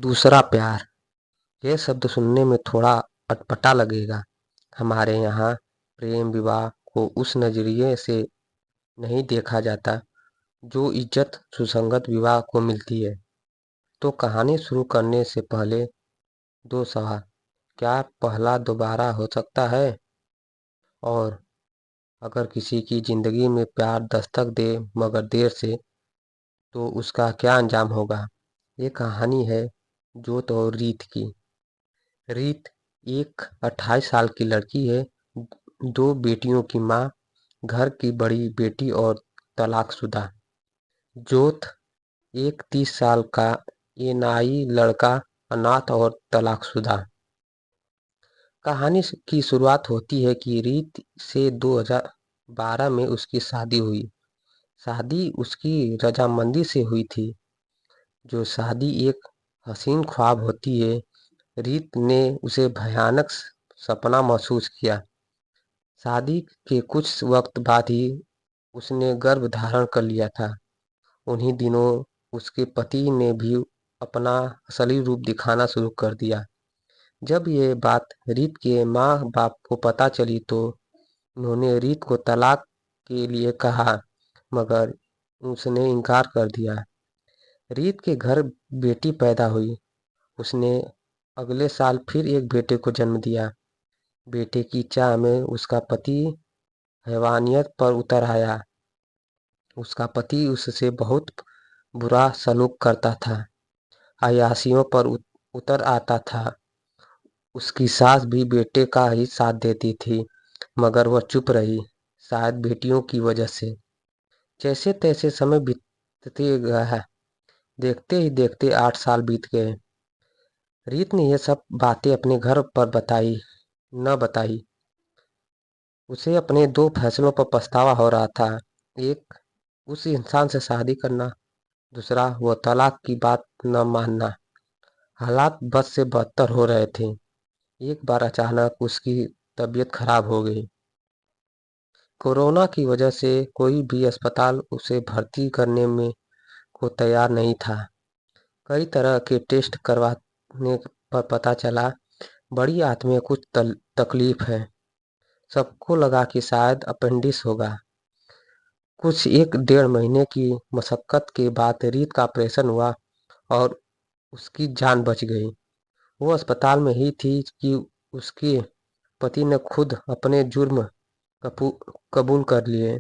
दूसरा प्यार। यह शब्द सुनने में थोड़ा अटपटा लगेगा। हमारे यहाँ प्रेम विवाह को उस नजरिए से नहीं देखा जाता जो इज्जत सुसंगत विवाह को मिलती है। तो कहानी शुरू करने से पहले दो सवाल। क्या पहला दोबारा हो सकता है? और अगर किसी की जिंदगी में प्यार दस्तक दे मगर देर से, तो उसका क्या अंजाम होगा? ये कहानी है जोत और रीत की। रीत एक 28 साल की लड़की है, दो बेटियों की माँ, घर की बड़ी बेटी और तलाकशुदा। जोत एक 30 साल का एनाई लड़का, अनाथ और तलाकशुदा। कहानी की शुरुआत होती है कि रीत से 2012 में उसकी शादी हुई। शादी उसकी रजामंदी से हुई थी। जो शादी एक हसीन ख्वाब होती है, रीत ने उसे भयानक सपना महसूस किया। शादी के कुछ वक्त बाद ही उसने गर्भ धारण कर लिया था। उन्हीं दिनों उसके पति ने भी अपना असली रूप दिखाना शुरू कर दिया। जब ये बात रीत के माँ बाप को पता चली तो उन्होंने रीत को तलाक के लिए कहा, मगर उसने इनकार कर दिया। रीत के घर बेटी पैदा हुई। उसने अगले साल फिर एक बेटे को जन्म दिया। बेटे की चाह में उसका पति हैवानियत पर उतर आया। उसका पति उससे बहुत बुरा सलूक करता था, अय्याशियों पर उतर आता था। उसकी सास भी बेटे का ही साथ देती थी, मगर वह चुप रही, शायद बेटियों की वजह से। जैसे तैसे समय बीतते गया। देखते ही देखते 8 साल बीत गए। रीत ने यह सब बातें अपने घर पर बताई न बताई। उसे अपने दो फैसलों पर पछतावा हो रहा था। एक, उस इंसान से शादी करना। दूसरा, वो तलाक की बात न मानना। हालात बद से बदतर हो रहे थे। एक बार अचानक उसकी तबीयत खराब हो गई। कोरोना की वजह से कोई भी अस्पताल उसे भर्ती करने में को तैयार नहीं था। कई तरह के टेस्ट करवाने पर पता चला बड़ी आंत में कुछ तकलीफ है। सबको लगा कि शायद अपेंडिक्स होगा। कुछ 1 डेढ़ महीने की मशक्कत के बाद रीत का ऑपरेशन हुआ और उसकी जान बच गई। वो अस्पताल में ही थी कि उसके पति ने खुद अपने जुर्म कबूल कर लिए।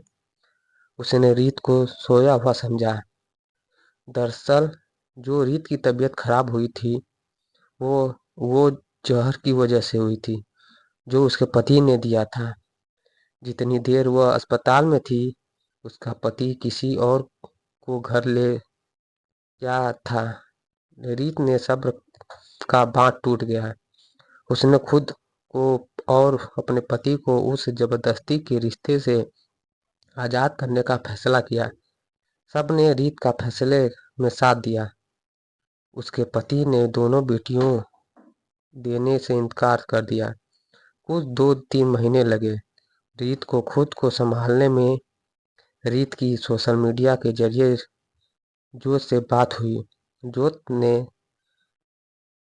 उसने रीत को सोया हुआ समझा। दरअसल जो रीत की तबीयत खराब हुई थी, वो वो जहर की वजह से हुई थी जो उसके पति ने दिया था। जितनी देर वह अस्पताल में थी, उसका पति किसी और को घर ले गया था। रीत ने सब्र का बांध टूट गया। उसने खुद को और अपने पति को उस जबरदस्ती के रिश्ते से आजाद करने का फैसला किया। सब ने रीत का फैसले में साथ दिया। उसके पति ने दोनों बेटियों देने से इनकार कर दिया। कुछ 2-3 महीने लगे रीत को खुद को संभालने में। रीत की सोशल मीडिया के जरिए जोत से बात हुई। जोत ने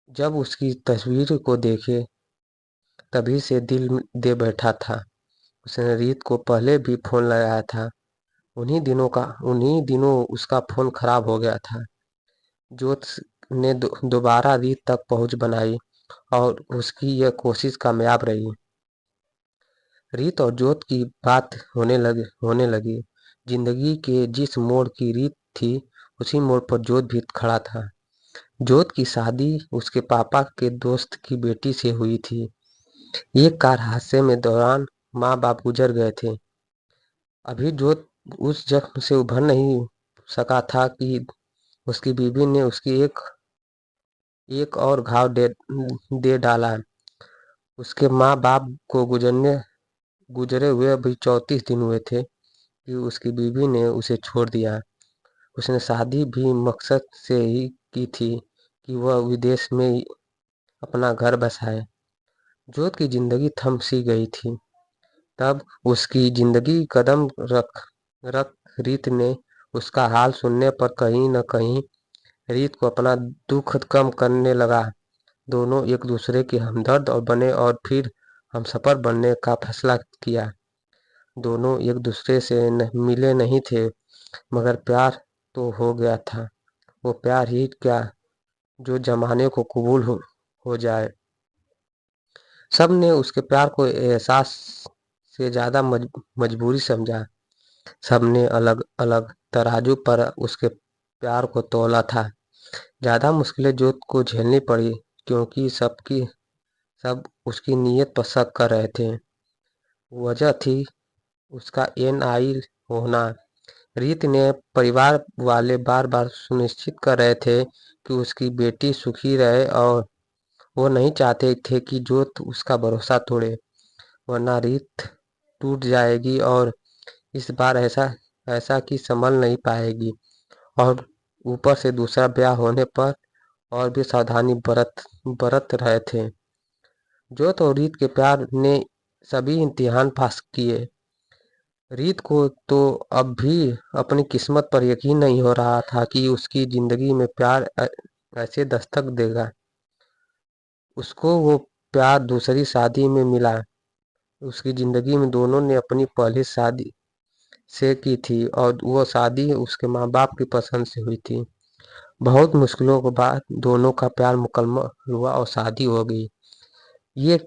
जब उसकी तस्वीर को देखे, तभी से दिल दे बैठा था। उसने रीत को पहले भी फोन लगाया था। उन्हीं दिनों उसका फोन खराब हो गया था। जोत ने दोबारा रीत तक पहुंच बनाई और उसकी यह कोशिश कामयाब रही। रीत और जोत की बात होने लगी। जिंदगी के जिस मोड़ की रीत थी, उसी मोड़ पर जोत भी खड़ा था। जोत की शादी उसके पापा के दोस्त की बेटी से हुई थी। एक कार हादसे में दौरान माँ बाप गुजर गए थे। अभी जोत उस जख्म से उभर नहीं सका था कि उसकी बीवी ने उसकी एक एक और घाव दे डाला। उसके माँ बाप को गुजरे हुए अभी 34 दिन हुए थे कि उसकी बीवी ने उसे छोड़ दिया। उसने शादी भी मकसद से ही की थी कि वह विदेश में अपना घर बसाए। जोत की जिंदगी थम सी गई थी। तब उसकी जिंदगी कदम रख रख रीत ने उसका हाल सुनने पर कहीं न कहीं रीत को अपना दुख कम करने लगा। दोनों एक दूसरे के हमदर्द और बने और फिर हमसफर बनने का फैसला किया। दोनों एक दूसरे से मिले नहीं थे, मगर प्यार तो हो गया था। वो प्यार ही क्या जो जमाने को कबूल हो जाए। सब ने उसके प्यार को एहसास से ज्यादा मजबूरी समझा। सबने अलग अलग तराजू पर उसके प्यार को तोला था। ज्यादा मुश्किलें जोत को झेलनी पड़ी, क्योंकि सब उसकी नीयत पर शक कर रहे थे। वजह थी उसका NIL होना। रीत ने परिवार वाले बार बार सुनिश्चित कर रहे थे कि उसकी बेटी सुखी रहे, और वो नहीं चाहते थे कि जोत उसका भरोसा तोड़े, वरना रीत टूट जाएगी और इस बार ऐसा ऐसा कि संभल नहीं पाएगी। और ऊपर से दूसरा ब्याह होने पर और भी सावधानी बरत बरत रहे थे। जोत और रीत के प्यार ने सभी इम्तिहान पास किए। रीत को तो अब भी अपनी किस्मत पर यकीन नहीं हो रहा था कि उसकी जिंदगी में प्यार ऐसे दस्तक देगा। उसको वो प्यार दूसरी शादी में मिला। उसकी जिंदगी में दोनों ने अपनी पहली शादी से की थी, और वो शादी उसके माँ बाप की पसंद से हुई थी। बहुत मुश्किलों के बाद दोनों का प्यार मुकम्मल हुआ और शादी हो गई। ये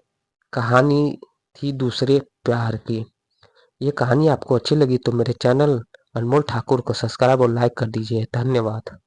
कहानी थी दूसरे प्यार की। ये कहानी आपको अच्छी लगी तो मेरे चैनल अनमोल ठाकुर को सब्सक्राइब और लाइक कर दीजिए। धन्यवाद।